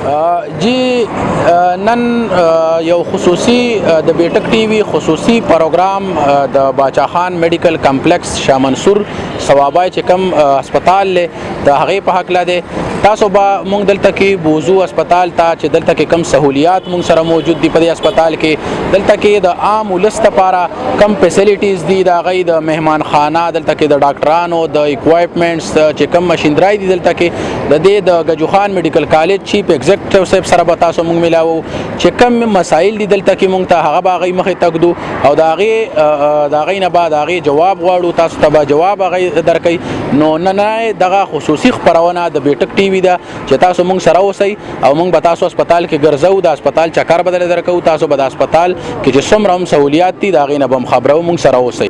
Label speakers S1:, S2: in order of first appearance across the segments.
S1: جی نن یو خصوصي د بیټک ټي وي خصوصي پروګرام د باچا خان میډیکل کمپلیکس شاه منصور ثوابای چې کوم هسپتال له د هغې په هکله دی. تاسو به مونږ دلته کې بوزو هسپتال ته چې دلته کې کم سهولیات مونږ سره موجود دي په دې هسپتال کې. دلته کې د عام ولس لپاره کم فیسیلیټیز دي، د هغې د مهمانخانه، دلته کې د ډاکټرانو د اکوایپمنټس چې کم مشینرای دي، دلته کې د دې د ګجو خان میډیکل کالج چیف ایگزیکټیو صاحب سره به تاسو مونږ ملاوو چې کم مسایل دي دلته کې مونږ ته هغه به هغې مخې تږدو او د هغې نه به د هغې جواب غواړو، تاسو ته به جواب هغې درکوي. نو نن دغه خصوصي خپرونه د بیټک ټي وي ده چې تاسو مونږ سره اوسئ او مونږ به تاسو هسپتال کې ګرځو، د هسپتال چکر به درله درکوو، تاسو به د هسپتال کې چې څومره هم سهولیات دي د هغې نه به هم خبرو، مونږ سره اوسئ.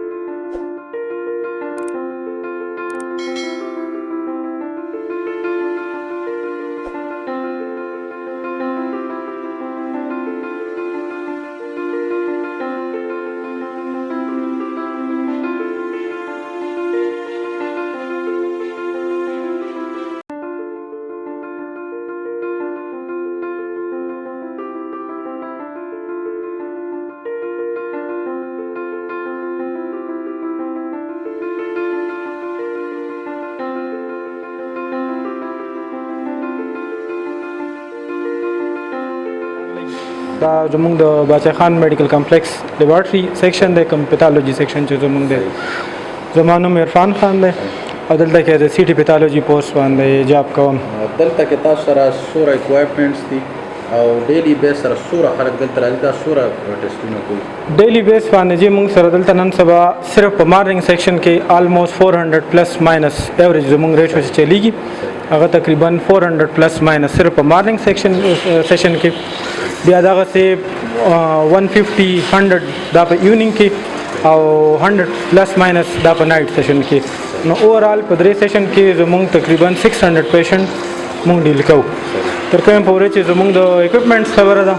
S2: دا زموږ د باچا خان میډیکل کمپلیکس لیبارټري سیکشن دی، کوم پیتالوجي سیکشن چې زموږ دی. زما نوم عرفان خان دی او دلته کې د سی ټي پیتالوجي پوسټ باندې جاب کوم.
S1: دلته کې تاسو سره څومره اکوایپمنټس دي او ډیلی بیس سره څومره خلک دلته راځي، تاسو څومره ټیسټونه کوئ؟
S2: ډیلی بیس باندې چې موږ سره دلته نن سبا صرف په مارننګ سیکشن کې آلموسټ 400 پلس ماینس ایوریج زموږ ریشو چې چلیږي هغه تقریبا 400 پلس ماینس صرف په مارننګ سیشن کې. بیا دغسې 150 100 دا په ایوننګ کې او 100 پلس ماینس دا په نایټ سیشن کې. نو اوورال په درې سیشن کې زموږ تقریبا 600 پیشنټ مونږ ډیل کوو. تر کومه پورې چې زموږ د اکوپمنټس خبره ده،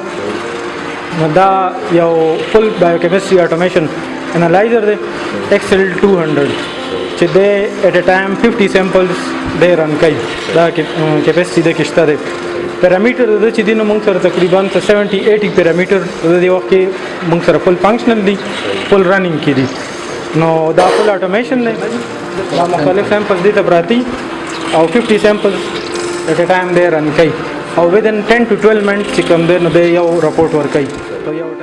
S2: نو دا یو فل بایوکیمستري اټومیشن انالایزر دی XL 200 چې دی ایٹ ا ټایم 50 سیمپلز دی رن کوي. دا کیپیسټي د کې شته دی. پیرامیټر د چې دی نو موږ سره تقریبا 70-80 پیرامیټر د دې وخت کې موږ سره فل فنکشنل دي، فل رننګ کې دي. نو دا فل اټومیشن دی، دا مختلف سیمپلز دي ته پراتی او 50 سیمپلز ایٹ ا ټایم دی رن کوي او ودن 10 to 12 منټ چې کوم دی نو دی یو رپورټ ورکوي. تو یو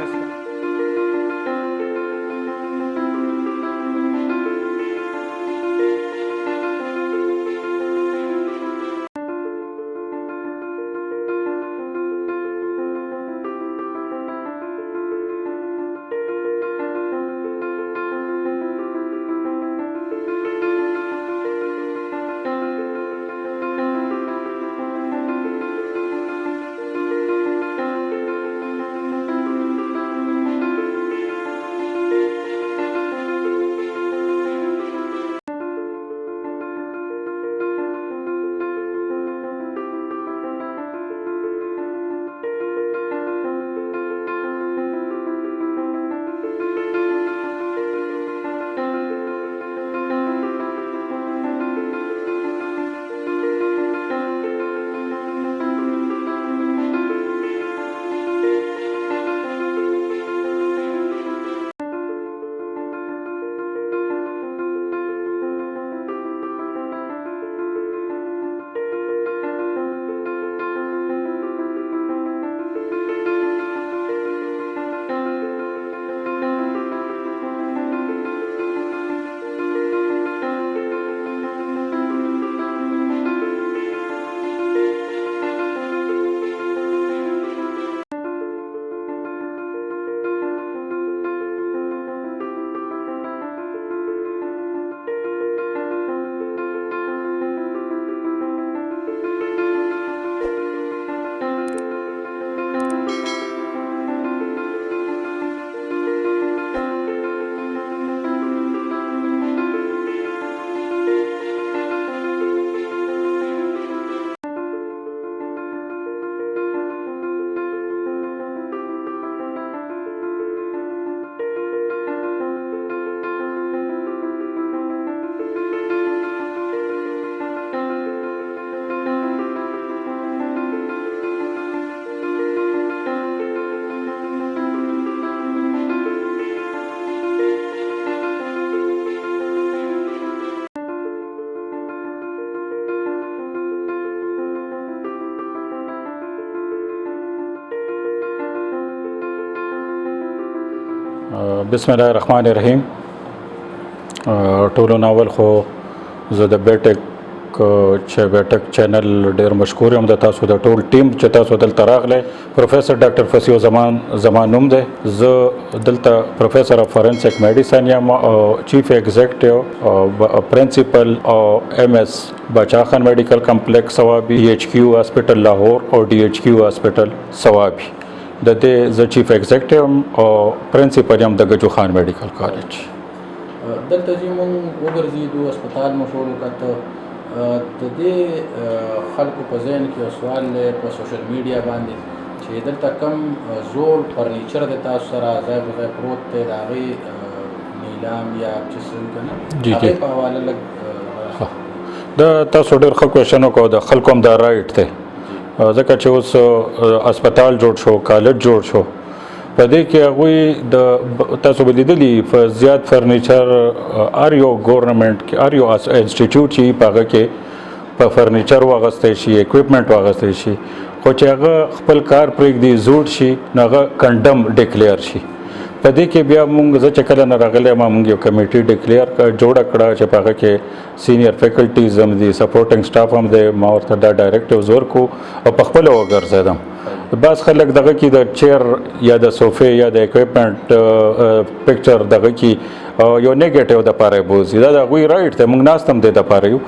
S3: بسم الله الرحمن الرحیم. ټولو ناول خو زه د بیټک چې بیټک چینل ډیر مشکور یم د تاسو د ټول ټیم چې تاسو دلته راغلی. پروفیسر ډاکټر فصیح زمان نوم دی. زه دلته پروفیسر اف فورنسک میډیسن یم، چیف ایگزیکټیو پرنسپل ایم ایس باچا خان میډیکل کمپلیکس سوابي، ڈی ایچ کیو هاسپټل لاهور او ڈی ایچ کیو هاسپټل سوابي. د دې زه چیف ایگزیکټیو او پرنسپل یم د ګجو خان میډیکل کالج.
S1: دلته چې مونږ وګرځېدو هسپتال مو ټول وکته، د دې خلکو په ذهن کې یو سوال دی په سوشل میډیا باندې چې دلته کم زوړ فرنیچر دی تاسو سره ځای په ځای پروت دی، د هغې نیلام یا چې څه که نه هغې په حواله لږ
S3: د تاسو ډېر ښه کوېشن وکړو. د خلکو هم دا رایټ دی ځکه چې اوس هسپتال جوړ شو، کالج جوړ شو، په دې کې هغوی د تاسو به لیدلي زیات فرنیچر هر یو ګورنمنټ کې هر یو انسټیټیوټ چې په هغه کې په فرنیچر واغستی شي، اکوپمنټ واغستی شي، خو چې هغه خپل کار پرېږدي زوړ شي نو هغه کنډم ډیکلیر شي. په دې کې بیا مونږ زه چې کله نه راغلی ما مونږ یو کمیټي ډیکلیر جوړه کړه چې په هغه کې سینیر فیکلټیز هم دي، سپورټنګ سټاف هم دی. ما ورته دا ډایرکټیوز ورکړو او په خپله وګرځېدم. بعض خلک دغه کې د چیر یا د صوفې یا د اکوپمنټ پکچر دغه کې یو نیګیټیو دپاره یې بوځي. دا د هغوی رایټ دی، موږ ناست هم دی دپاره یو،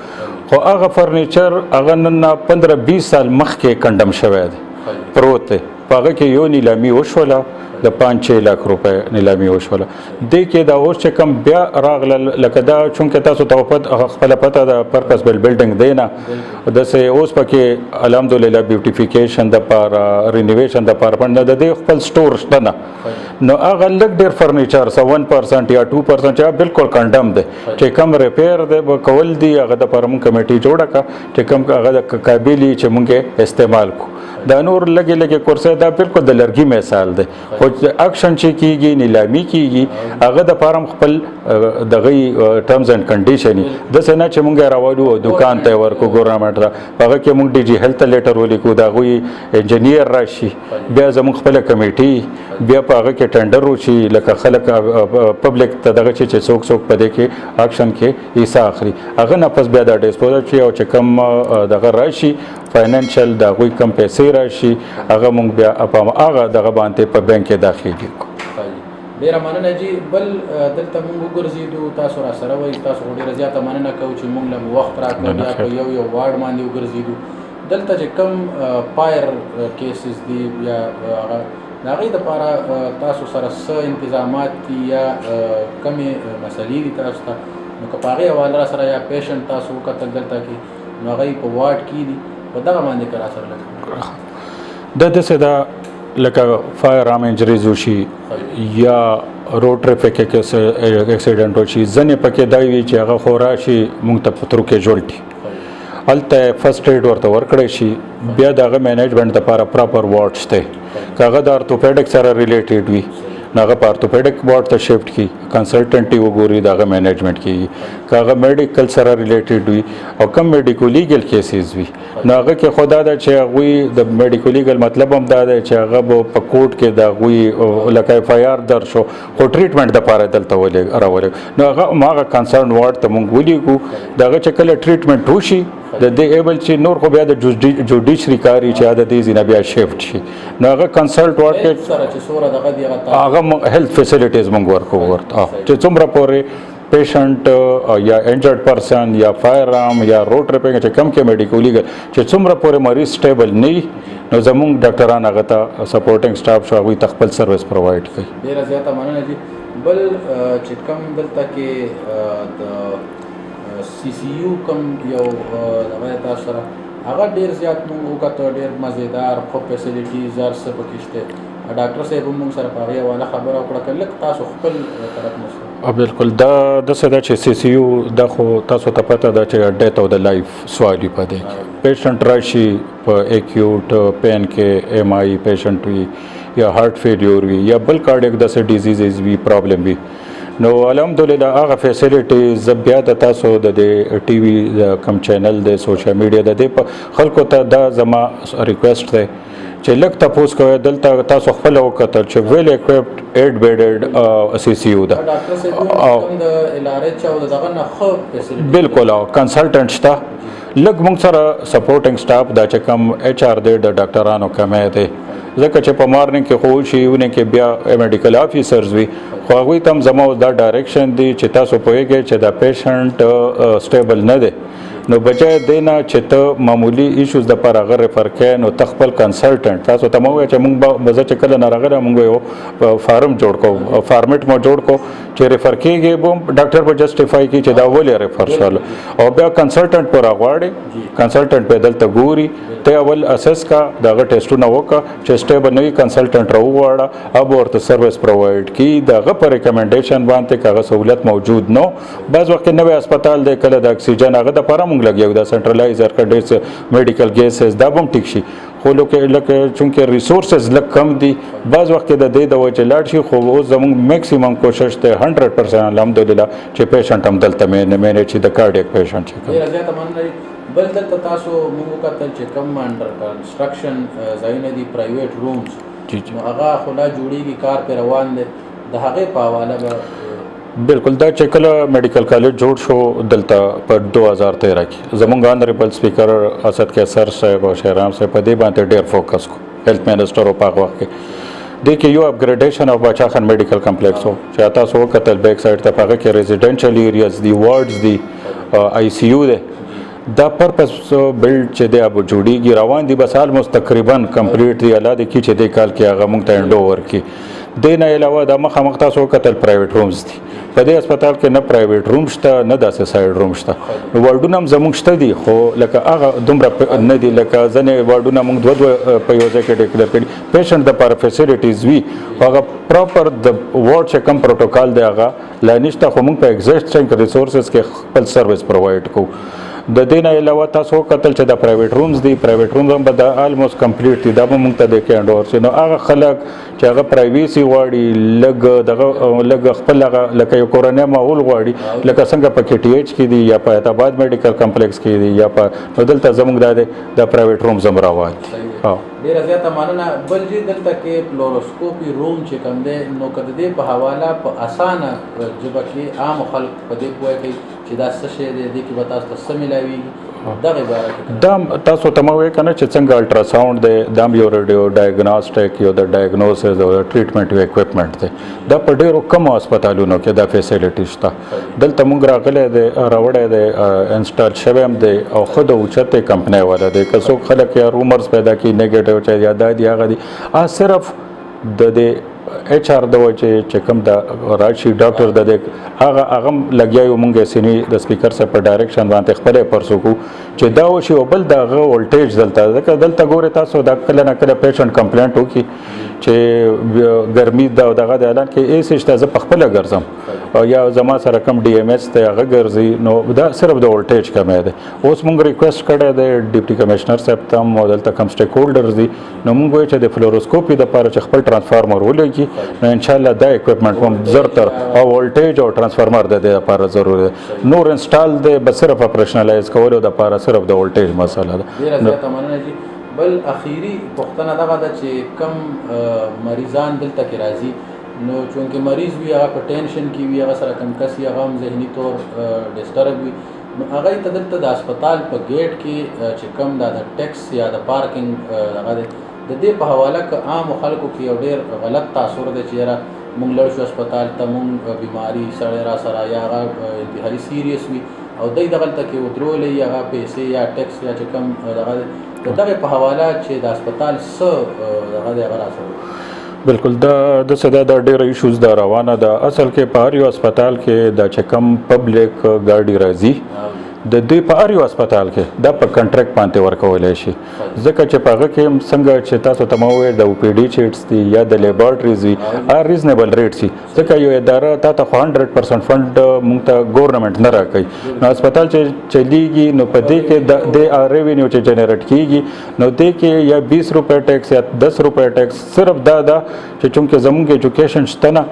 S3: خو هغه فرنیچر هغه نن 15-20 سال مخکې کنډم شوی دی، پروت دی. په هغه کې یو نیلامي وشوله د 5-6 لاک روپۍ نیلامي وشوله. دې کې دا اوس چې کوم بیا راغله لکه دا چونکې تاسو ته خپله پته د پرپس بل بلډینګ دی نه، داسې اوس پکې الحمدلله بیوټیفیکیشن دپاره رینویشن دپاره پنډ د دې خپل سټور شته نه، نو هغه لږ ډېر فرنیچر 1% یا 2% یا بالکل کنډم دی چې کم ریپیر دی به کول دي هغه دپاره مونږ کمیټي جوړه کړه چې کم هغه د قابلي چې مونږ استعمال کړو. دا نور لږې لږې کورسۍ دا بالکل د لرګي مثال دی، خو اکشن چې کېږي نیلامي کېږي هغه دپاره هم خپل دغه ټرمز اینډ کنډیشن داسې نه چې مونږ یې راولو او دوکان ته یې ورکړو ګورنمنټ ته، هغه کې مونږ ډي جي هیلث ته لیټر ولیکو، د هغوی انجینیر راشي، بیا زمونږ خپله کمیټي بیا په هغه کې ټنډر وشي، لکه خلک پبلک ته دغه چې څوک په دې کې اکشن کې حصه اخلي، هغه نه پس بیا دا ډسپوزل شي او چې کوم دغه راشي فاینانشل د هغوی کم پیسې راشي هغه مونږ بیا په هغه دغه باندې په بینک کې داخلي کړو.
S1: ډېره مننه جي. بل دلته مونږ وګرځېدو، تاسو را سره وایي، تاسو خو ډېره زیاته مننه کوو چې مونږ له وخت راکړ، بیا په یو وارډ باندې وګرځېدو. دلته چې کوم فایر کیسز دي یا هغه د هغې دپاره تاسو سره څه انتظامات دي یا کمې مسلې دي تاسو ته، نو که په هغې حواله را سره یا پیشنټ تاسو وکتل دلته کې نو هغوی په واټ کې دي په دغه باندې که را سره لږ
S3: دا داسې ده لکه فایر آرم انجریز وشي یا روډ ټریفک اکسیډنټ وشي، ځینې پکې دا وي چې هغه خو راشي مونږ ته په ترو کیژوالټي هلته فرسټ ایډ ورته ورکړی شي، بیا د هغه مینجمنټ دپاره پراپر واټ شته، که هغه د ارتوپیډک سره ریلیټډ وي نو هغه په ارتوپیډک واټ ته شفټ کړي، کنسلټنټ یې وګوري د هغه مینجمنټ کېږي، که هغه میډیکل سره ریلیټډ وي او کم میډیکو لیګل کیسز وي نو هغه کې خو دا ده چې هغوی د میډیکو لیګل مطلب هم دا دی چې هغه به په کوټ کې د هغوی لکه ایف آی آر درج شو خو ټریټمنټ دپاره دلته راولېږو نو هغه کنسرن واټ ته مونږ ولیږو، د هغه چې کله ټریټمنټ وشي د دې ایبل چې نور خو بیا د جوډیشري کاري چې د دې ځینه بیا شفټ شي نو هغه کنسلټ واټ کې هغه هیلث فیسیلیټیز مونږ ورکو ورته چې څومره پورې پیشنٹ یا انجرډ پرسن یا فایر آرم یا روډ ټریپنګ چې کم کې میډیکو لیګل چې څومره پورې مریض سټیبل نه وي نو زمونږ ډاکټران هغه ته سپورټنګ سټاف شو هغوی ته خپل سروس پرووایډ کوي.
S1: ډېره زیاته مننه جي. بل چې کوم دلته کې د سی سی یو کوم یو دغه تاسو سره هغه ډېر زیات مونږ وکتو، ډېر مزېدار خو فیسیلیټیز هر څه پکې شته. ډاکټر صاحب هم مونږ سره په هغې حواله خبره وکړه که لږ تاسو خپل طرف نه
S3: بالکل دا داسې ده چې سی سی یو دا خو تاسو ته پته ده چې ډیت او د لایف سوال وي په دې کې. پیشنټ راشي په ایکیوټ پین کې ایم آئی پیشنټ وي یا هارټ فیلیور وي یا بل کارډیک داسې ډیزیزز وي پرابلم وي نو الحمدلله هغه فیسیلیټیز بیا د تاسو د ټي وي کم چینل د سوشل میډیا د دې په خلکو ته دا زما ریکویسټ دی چې لږ تپوس کوئ دلته تاسو خپله وکتل چې ویل اکوپډ 8 بیډډ CCU ده
S1: ډاکټر صاحب کوم د LRH او دغه نه خو فیسیلیټي
S3: بالکل او کنسلټنټ شته لږ موږ سره سپورټینګ سټاف دا چې کوم HR دی د ډاکټرانو کمې دی ځکه چې په مارنینګ کې خو شي ونه کې بیا میډیکل افیسرز وي خو هغوی ته هم زما دا ډایرکشن دی چې تاسو پوهیږئ چې دا پیشنټ سټیبل نه دی نو بجای دینا چې ته معمولی ایشوز د پر هغه ریفر کړئ نو ته خپل کنسلټنټ تاسو ته مو وایي چې موږ به چې کله نه راغلی موږ یو فارم جوړ کوو فارمیټ مو جوړ کو چې ریفر کېږي به ډاکټر به جسټیفای کړي چې دا ولې ریفر شول او بیا کنسلټنټ پر غواړي کنسلټنټ به دلته ګوري ته اول اساس کا دغه ټیسټونه وکړه چې سټیبل نه وي کنسلټنټ راوغواړه اب ورته سرویس پرووایډ کړي دغه پر ریکمنډیشن باندې هغه سہولت موجود نو بعض وخت نوې هسپتال دی کله د اکسیجن هغه د پاره لګیو دا سنټرلایزر کډیس میډیکل ګیسز دا هم ټیک شي خو لکه چونکه ریسورسز لږ کم دي بعض وخت د دې د وجه لاړ شي خو اوس زموږ میکسیمم کوشش ته 100% الحمدلله چې پیشنټ هم دلته مینې چې د کارډیک پیشنټ چې
S1: ډیر زیات مننه بل دلته تاسو موږ کتل چې کم انډر کنسټرکشن ځایونه دي پرایویټ رومز نو هغه خو لا جوړیږي کار پر روان دي د هغه په حواله به
S3: بالکل دا چې کله میډیکل کالج جوړ شو دلته په 2013 کې زموږ آنریبل سپیکر اسد کیسر صاحب او شهرام صاحب په دې باندې ډېر فوکس کو هیلث منسٹر او په وخت کې د کې یو اپګریډیشن او باچا خان میډیکل کمپلیکس چې تاسو وکتل بیک سایډ ته هغه کې ریزیډنشل ایریاز دی وارډز دی ICU دی دا پرپس بلډ چې دی اب جوړیږي روان دي بس آلموست تقریبا کمپلیټ دی الله دې کې چې د کال کې هغه مونږ ته هند اوور کې د نه علاوه د مخه تاسو وکتل پرایویټ رومز دي په دې هسپتال کې نه پرایویټ روم شته نه داسې سایډ روم شته نو وارډونه هم زموږ شته دي خو لکه هغه دومره نه دي لکه ځینې وارډونه موږ دوه په یو ځای کې ډیکلیئر کړي پیشنټ دپاره فیسیلیټیز وي هغه پراپر د وارډ چې کوم پروټوکال دی هغه لا نشته خو موږ په ایگزسټنګ ریسورسز کې خپل سرویس پرووایډ کوو د دې نه علاوه تاسو کتل چې د پرایویټ رومز دي پرایویټ رومز هم به د آلموست کمپلیټ دي دا به موږ ته د کې انډ اور شي نو هغه خلک چې هغه پرایویسي غواړي لږ خپل هغه لکه یو کورنۍ ماحول غواړي لکه څنګه په KTH کې دي یا په اعتماد میډیکل کمپلیکس کې دي یا په نو دلته زموږ د پرایویټ رومز هم راوړي
S1: ډیره زیاته مننه بل چې دلته کې فلوروسکوپي روم چې کوم دی نو که د دې په حواله په اسانه ژبه کې عام خلک په دې پوهېږي چې دا څه شی دی دې کې به تاسو ته څه میلاویږي دغه عبارت
S3: دا تاسو ته مو وایي کنه چې څنګه الټراساوند دی دا یو ریډیو ډایګنوستیک یو د ډایګنوسس او ټریټمنټ یو اکوپمنټ دی دا په ډیرو کم هسپتالونو کې دا فیسیلیټی شته دلته موږ راغلی دی راوړی دی انسټال شوی هم دی او خود اوچته کمپنۍ والا دی که څوک خلک یا رومرز پیدا کړي نیگیټیو چې یا دا دی هغه دی صرف د دې HR د وجه چې کوم د راشي ډاکټر د هغه لګیاو مونږه سینی د سپیکر سره په ډایرکشن باندې خپل پرسو کو چې دا وشي او بل دغه ولټیج دلته ګوره تاسو دا کله نه کله پیشنټ کمپلینټ وکي چې ګرمي دغه د اعلان کې ایس شته زه په خپل ګرځم یا زما سره کم DMS ته هغه ګرځي نو دا صرف د ولټیج کمه ده اوس مونږ ریکوست کړی دی ډیپټي کمشنر صاحب ته مودل ته کم سټیک هولډرز دي نو مونږ وایو چې د فلوروسکوپي د لپاره چې خپل ترانسفارمر ولګي نو ان شاء الله دا اکوپمنټ هم زرتر او ولټیج او ترانسفارمر د لپاره ضروري ده نور انسټال دی بس صرف اپریشنلایز کولو د لپاره صرف د ولټیج مسله
S1: ده بل اخیری پوښتنه دغه ده چې کم مریضان دلته کې راځي نو چونکه مریض وي هغه په ټینشن کې وي هغه سره کم کس هغه هم ذهني طور ډسټرب وي نو هغه ته دلته د هسپتال په گیټ کې چې کم د ټیکس یا د پارکینګ هغه د دې په حواله که عام خلکو کې یو ډېر غلط تاثر دی چې یاره مونږ لاړ شو هسپتال ته مونږ بیماري سړی را سره یا هغه انتهایي سیریس وي او دی دغلته کې ودرولې هغه پیسې یا ټیکس یا چې کم دغه د دغه په حواله چې د هسپتال څه دغه دی هغه را سره
S3: بالکل د صدا د ډېر ایشوز دا روانه ده اصل کې په هر یو هسپتال کې د چې کم پبلک ګاډي راځي د دې په هر یو هسپتال کې دا په کنټریکټ باندې ورکولی شي ځکه چې په هغه کې څنګه چې تاسو ته مو وویل د OPD چیټس دي یا د لیبارټریز وي هر ریزنیبل ریټ سي ځکه یو اداره تا ته 100% فند مونږ ته ګورنمنټ نه راکوي نو هسپتال چې چلیږي نو په دې کې د ریوینیو چې جنریټ کیږي نو دې کې یا 20 روپے ټیکس یا 10 روپے ټیکس صرف دا چې چونکه زموږ ایجوکیشن شته نه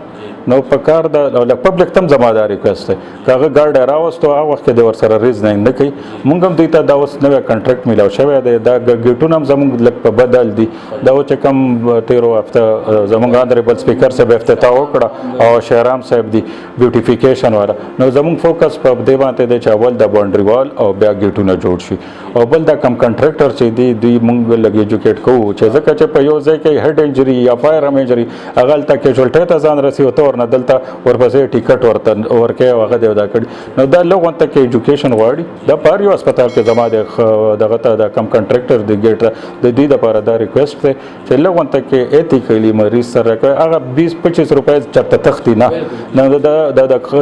S3: نو په کار د پبلک تم زموږ ریکوست دی که هغه ګاډی راوستو هغه وخت کې د ورسره ریزنینګ نه کوي مونږ هم دوی ته دا اوس نوی کنټرکټ میلاو شوی دی دا ګیټونه هم زمونږ لږ په بدل دي دا چې کوم تیرو هفته زمونږ آنریبل سپیکر صاحب افتتاح وکړه او شهرام صاحب دی بیوټیفیکیشن والا نو زمونږ فوکس په دې باندې دی چې اول د باونډري وال او بیا ګیټونه جوړ شي او بل دا کم کنټراکټر چې دی دوی مونږ لږ ایجوکیټ کوو چې ځکه چې په یو ځای کې هډ انجری یا فایر انجری هغه هلته کیجوالټۍ ته ځان رسي او ته ورنه دلته ورپسې ټیکټ ورته ورکوي او هغه دی دا کړي نو دا لږ ورته کې ایجوکیشن غواړي دا په هر یو هسپتال کې زما دغه ته د کم کنټراکټر د ګیټ د دوی دپاره دا ریکویسټ دی چې لږ ورته کې ایتیکلی مریض سره کوي هغه 20-25 روپۍ چېرته تښتي نه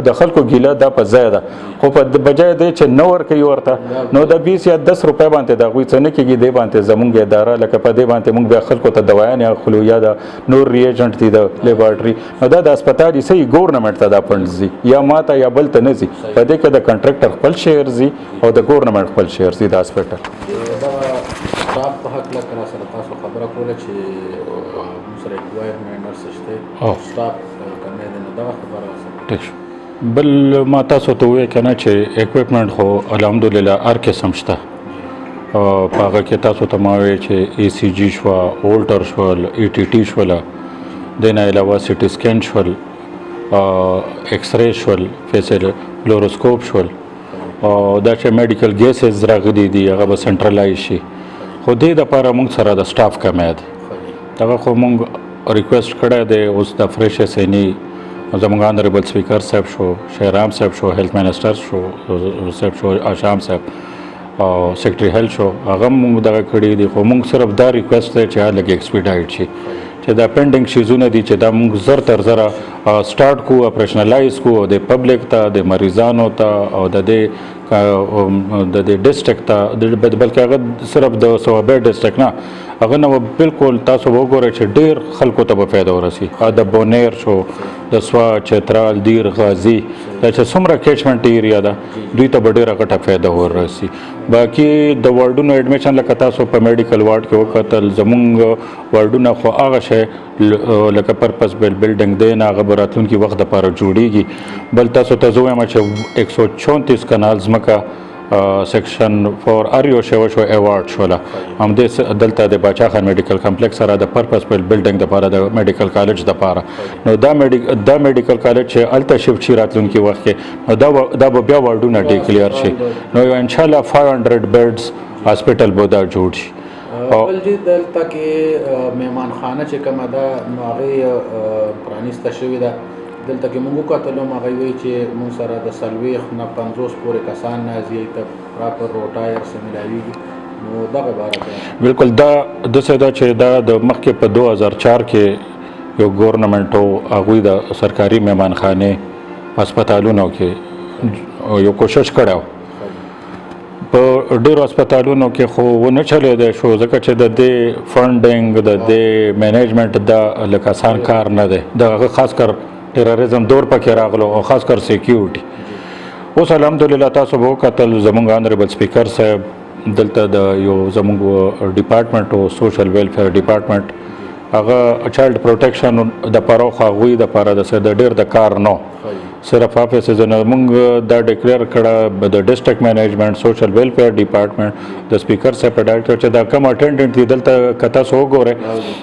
S3: د خلکو ګیله دا په ځای ده خو په بجای دی چې نه ورکوي ورته نو د 20 یا 10 روپۍ باندې د هغوی څه نه کېږي دې باندې زمونږ اداره لکه په دې باندې مونږ بیا خلکو ته دوایانې اخلو یا د نور ریجنټ دي د لیبارټري نو دا د هسپتال یې صحیح ګورنمنټ ته دا فنډ ځي یا ماته یا بل ته نه ځي په دې کې د کنټراکټر خپل شیر ځي او د ګورنمنټ خپل شیر ځي د هسپتال
S1: سټاف په هکله که راسره تاسو خبره کوله چې موږ سره اکوایرمنټ نرس شته سټاف کمی دی نو دغه خبره راسره
S3: ټیک شو بل ما تاسو ته ووایه که نه چې اکوپمنټ خو الحمدلله هر قسم شته په هغه کې تاسو ته ما ووایه چې ای سی جي شوه هولټر شول ای ټي ټي شوله دې نه علاوه سی ټي سکین شول ایکس ری شول فیسل فلوروسکوپ شول او دا چې میډیکل ګیسز راغلي دي هغه به سنټرلایز شي خو دې دپاره موږ سره د سټاف کمی دی دغه خو موږ ریکویسټ کړی دی اوس د فریش ایس این ای زمونږ آنریبل سپیکر صاحب شو شهرام صاحب شو هیلث منسټر شو صاحب شو آشام صاحب او سیکرټري هیلث شو هغه موږ دغه کړي دي خو موږ صرف دا ریکویسټ دی چې هغه لږ ایکسپیډایټ شي چې دا پینډینګ شیزونه دي چې دا موږ زر تر زره سټارټ کو اپریشنلایز کو او د پبلک ته د مریضانو ته او د دې ډسټرکټ ته بلکې هغه صرف د صوابۍ ډسټرکټ نه هغه نه بالکل تاسو وګورئ چې ډېر خلکو ته به فایده ورسي د بونیر شو د سوا چترال دیر غازي دا چې څومره کیچمنټ ایریا ده دوی ته به ډېره غټه فایده ورسي باقي د وارډونو ایډمیشن لکه تاسو په میډیکل وارډ کې وکتل زمونږ وارډونه خو هغه شی لکه پرپس بل بلډینګ دی نه هغه به راتلونکي وخت دپاره جوړیږي بل تاسو ته زه وایم چې 134 کنال ځمکه سیکشن فور ار یو شوه شو ایوارډ شوله همدې دلته د باچا خان میډیکل کمپلیکس سره د پرپس بل بلډینګ دپاره د میډیکل کالج دپاره نو دا میډیکل کالج چې هلته شفټ شي راتلونکي وخت کې نو دا به بیا وارډونه ډیکلیر شي نو انشاءالله 500 بیډز هاسپټل به دا جوړ شي
S1: بل جی دلته کې مهمانخانه چې کومه ده نو هغې پرانیسته شوې ده دلته کې موږ وکتلو هغوی وایي چې موږ سره د 40 نه 50 پورې کسان نازي ته پراپر روټایر څه میلاویږي نو دغه باره کې
S3: بالکل دا داسې ده چې دا د مخکې په 2004 کې یو ګورنمنټ و هغوی د سرکاري مهمانخانې هسپتالونو کې یو کوشش کړی و په ډېرو هسپتالونو کې خو ونه چلېدی شو ځکه چې د دې فنډینګ د دې مینجمنټ دا لکه آسان کار نه دی د هغه خاص کر ټیرریزم دور پکې راغلو او خاص کر سیکیورټي اوس الحمدلله تاسو به وکتل زمونږ آنریبل سپیکر صاحب دلته د یو زمونږ ډپارټمنټ او سوشل ویلفیر ډپارټمنټ هغه چایلډ پروټیکشن دپاره خو هغوی دپاره د ډېر د کار نو صرف آفیسز موږ دا ډیکلیئر کړه د ډسټرکټ مینجمنټ سوشل ویلفیر ډپارټمنټ د سپیکر صاحب په ډایرکټر چې دا کم اټینډنټ دي دلته که تاسو وګورئ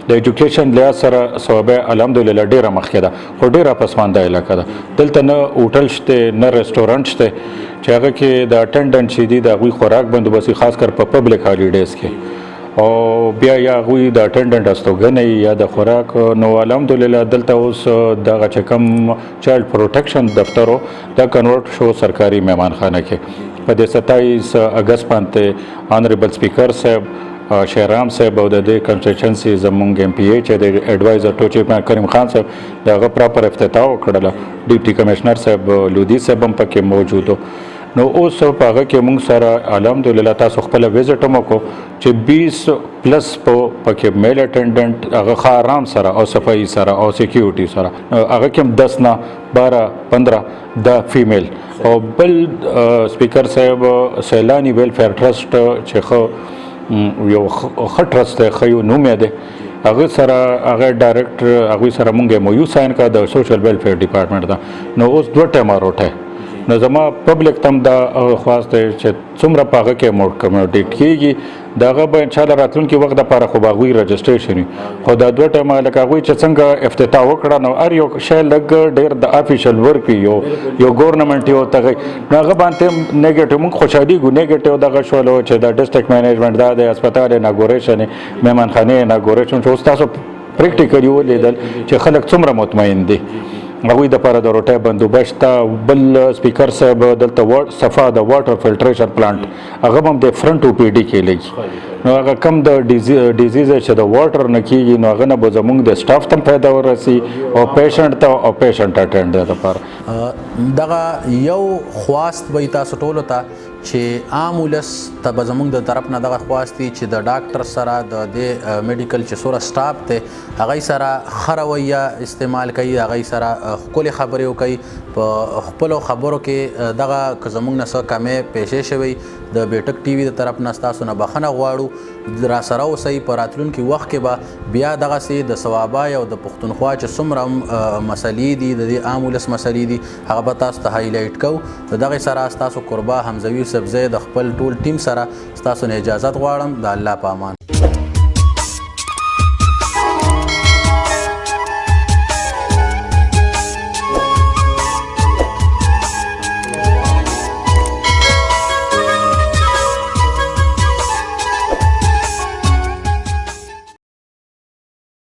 S3: د ایجوکیشن لحاظ سره صوابۍ الحمدلله ډېره مخکې ده خو ډېره پسمانده علاقه ده دلته نه هوټل شته نه ریسټورنټ شته چې هغه کې د اټینډنټ چې دي د هغوی خوراک بندوبست خاص کر په پبلک هالیډیز کې او بیا یا هغوی د اټینډنټ استوګنې یا د خوراک نو الحمدلله دلته اوس دغه چې کوم چایلډ پروټیکشن دفتر دا کنورټ شو سرکاري مهمانخانه کې په د 27 اگست باندې آنریبل سپیکر صاحب شهرام صاحب او د دې کنسټیټنسي زمونږ ایم پی ای چې د ایډوایزر ټو چیف کریم خان صاحب دغه پراپر افتتاح وکړله ډیپټي کمیشنر صاحب لودي صاحب هم پکې موجود نو اوس په هغه کې موږ سره الحمدلله تاسو خپل وزټ هم وکړو چې 20 پلس پکې میل اټینډنټ هغه ښه آرام سره او صفایي سره او سیکیورټي سره هغه کې هم 10 نه 12-15 د فیمیل او بل سپیکر صاحب سیلانی ویلفیر ټرسټ چې یو ښه ټرسټ دی ښه یو نوم یې دی هغه سره هغه ډایرکټر هغه سره مونږه مو یو ساين کا د سوشل ویلفیر ډپارټمنټ دا نو اوس 2 ټیمه روټه نو زما پبلک تم دا خواسته چې څومره پاغه کې موډ کمیډیټ کیږي داغه به ان شاء الله راتلونکي وخت د لپاره خو باغوي رجسټریشن خو دا 2 ټیمه لکه غوي چې څنګه افتتاح وکړه نو ار یو شی لګ ډیر د افیشل ورک یو ګورنمنت یو ته هغه باندې نیگیټیو مونږ خوشالي ګو نیگیټیو دغه شولو چې د ډیسټریکټ مینجمنت دا د هسپتال اناګوریشن میمنخانه اناګوریشن چې تاسو پریکټیکلی ولیدل چې خلک څومره مطمئن دي هغوی د لپاره د روټۍ بندوبست بل سپیکر صاحب دلته صفا د واټر فلټریشن پلانټ هغه هم د فرنٹ او پی ډي کې لګي نو هغه کم د ډیزیز چې د واټر نه کیږي نو هغه نه به زموږ د سټاف ته پیدا ورسي او پیشنټ اټینډ لپاره
S1: دغه یو خواست به تاسو ټولو ته چې عام ولس ته به زموږ د طرف نه دغه خواست دي چې د ډاکټر سره د میډیکل چې سوره سټاف ته هغوی سره ښه رویه استعمال کوي هغوی سره ښکلې خبرې وکوي په خپلو خبرو کې دغه که زموږ نه څه کمې پیښې شوی د بیټک ټي وي د طرف نه ستاسو نه بخښنه غواړو را سره اوسئ په راتلونکي وخت کې به بیا دغسې د ثوابای او د پښتونخوا چې څومره مسلې دي د دې عام ولس مسلې دي هغه به تاسو ته هایلایټ کوو د دغې سره ستاسو قربا حمزوي صاحب زه د خپل ټول ټیم سره ستاسو نه اجازت غواړم د الله په امان